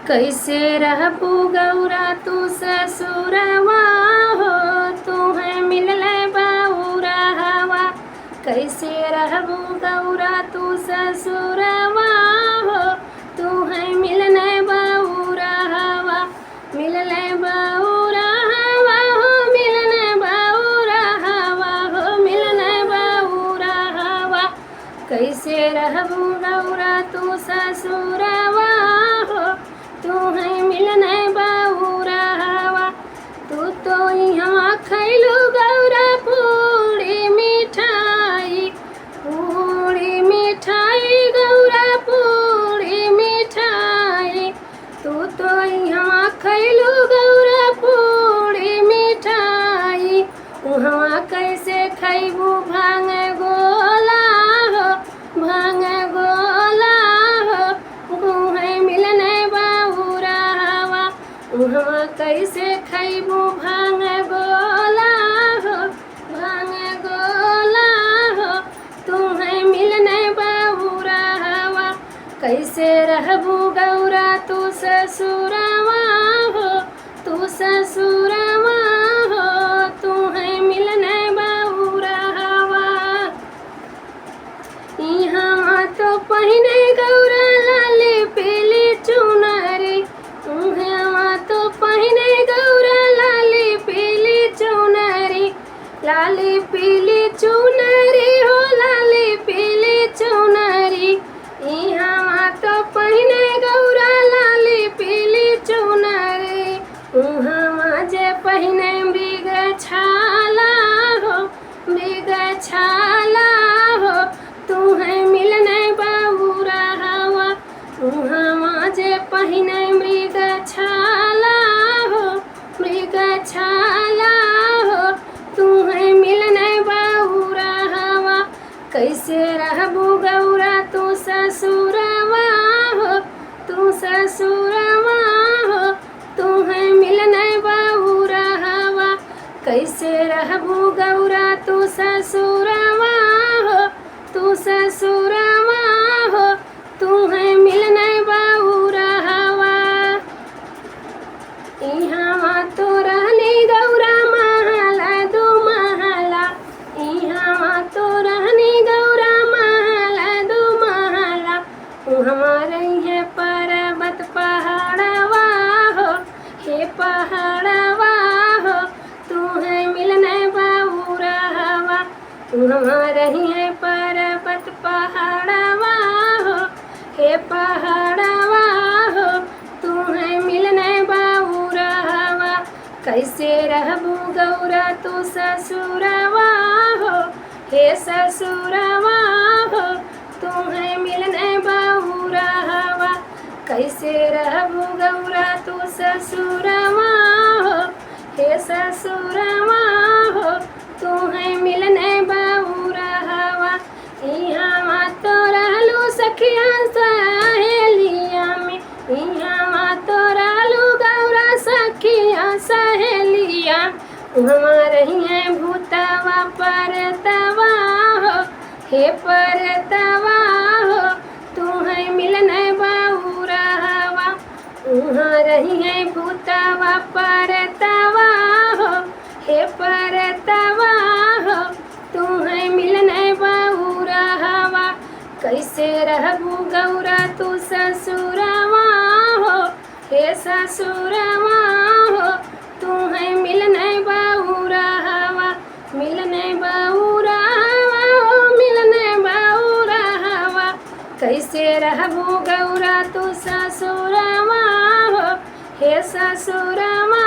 कैसे रहबू गौरा तू ससुरवा हो, तुहें मिलले बौरा हवा। कैसे रहबू गौरा तू ससुरवा हो, तुहें मिलने बौरा हवा। मिलने बौरा हवा हो, मिलने बौरा हवा हो, मिलने बौरा हवा। कैसे रहबू गौरा तू ससुरवा हो, तुहें मिलने बौरा हवा। तू तो यहाँ खैलू गौरा पूरी मिठाई, पूरी मिठाई गौरा पूरी मिठाई। तू तो यहाँ खैलू गौरा पूरी मिठाई, वहाँ कैसे खैबू भांग गोला हो, भांग गोला हो। तुहें मिलने बौरा हवा, वहाँ कैसे खैबू भांग गोला हो, भांग गोला हो। तुहें मिलने बौरा हवा। कैसे रहबू गौरा तू ससुरवा हो, तू ससुरवा हो, तुहें मिलने बौरा हवा। यहाँ तो पहिने गौरा लाली पीली चुनरी, यहाँ तो पहिने गौरा लाली पीली चुनरी। लाली पीली चुनरी हो, लाली पीली चुनरी। यहाँ तो पहिने गौरा लाली पीली चुनरी, वहाँ जे पहिने मृग छाला हो, मृग छाला हो। तुहें मिलने बौरा हवा, वहाँ जे पहिने मृग छाला हो, मृग छाला हो। तुहें मिलने बौरा हवा। कैसे रहबू गौरा तू ससुरवा हो, तू ससुरवा हो, तुहें मिलने बौरा हवा। कैसे रहबू गौरा तू ससुरवा हो, तू ससुरवा हो, तुहें मिलने बौरा हवा। यहाँ तो रहनी गौरा महला दो महला, यहाँ तो रहनी गौरा महला दो महला। हमारे है पर्वत पहाड़वा हो, हे पहाड़वा हो, तुहें मिलने बौरा हवा। हमारे है पर्वत पहाड़वा हो, हे पहाड़वा हो, तुहें मिलने बौरा हवा। कैसे रहबू गौरा तू ससुरवा हो, हे ससुरवा हो, तुहें मिलने बौरा हवा। कैसे रहबू गौरा तू ससुरवा हो, हे ससुरवा हो, तुहें मिलने बौरा हवा। यहाँ तो रहलू सखिया सहेलिया में, यहाँ तो रहलू गौरा सखिया सहेलिया। हमारे है भूतवा परतवा हो, हे परतवा हो, तुहें मिलने बौरा हवा। वहाँ रही है भूतवा परतवा हो, हे परतवा हो, तुहें मिलने बौरा हवा। कैसे रहबू गौरा तू ससुरवा हो, हे ससुरवा हो, तुहें मिलने बौरा हवा। मिलने बौरा हवा हो, मिलने बौरा हवा। कैसे रहबू गौरा तू ससुरवा हो, हे ससुरवा